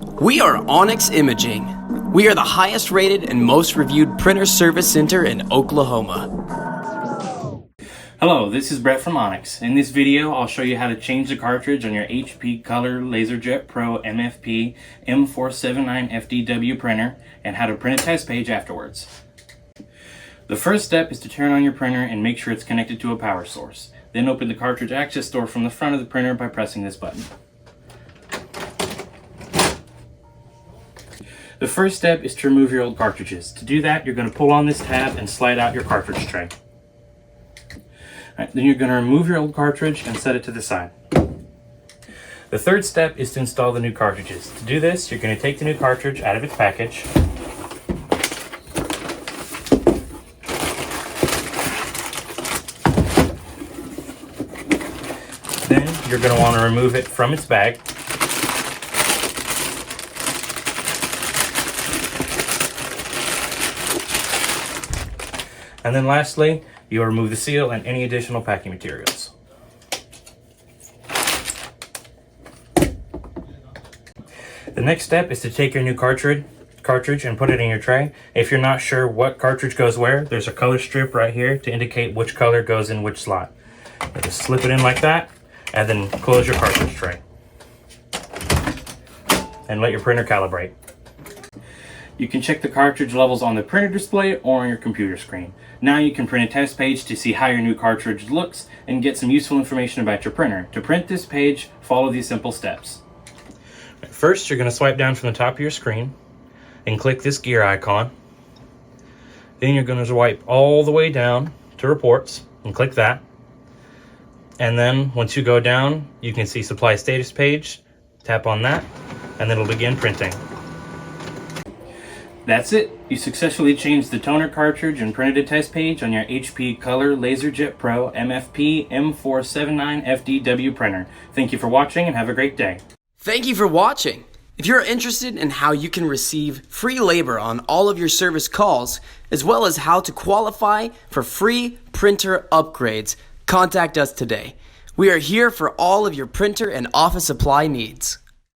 We are Onyx Imaging. We are the highest rated and most reviewed printer service center in Oklahoma. Hello, this is Brett from Onyx. In this video, I'll show you how to change the cartridge on your HP Color LaserJet Pro MFP M479 FDW printer and how to print a test page afterwards. The first step is to turn on your printer and make sure it's connected to a power source. Then open the cartridge access door from the front of the printer by pressing this button. The first step is to remove your old cartridges. To do that, you're going to pull on this tab and slide out your cartridge tray. Then you're going to remove your old cartridge and set it to the side. The third step is to install the new cartridges. To do this, you're going to take the new cartridge out of its package. Then you're going to want to remove it from its bag. And then lastly, you'll remove the seal and any additional packing materials. The next step is to take your new cartridge and put it in your tray. If you're not sure what cartridge goes where, there's a color strip right here to indicate which color goes in which slot. Just slip it in like that, and then close your cartridge tray. And let your printer calibrate. You can check the cartridge levels on the printer display or on your computer screen. Now you can print a test page to see how your new cartridge looks and get some useful information about your printer. To print this page, follow these simple steps. First, you're going to swipe down from the top of your screen and click this gear icon. Then you're going to swipe all the way down to reports and click that. And then once you go down, you can see supply status page. Tap on that and then it'll begin printing. That's it. You successfully changed the toner cartridge and printed a test page on your HP Color LaserJet Pro MFP M479 FDW printer. Thank you for watching and have a great day. Thank you for watching. If you're interested in how you can receive free labor on all of your service calls, as well as how to qualify for free printer upgrades, contact us today. We are here for all of your printer and office supply needs.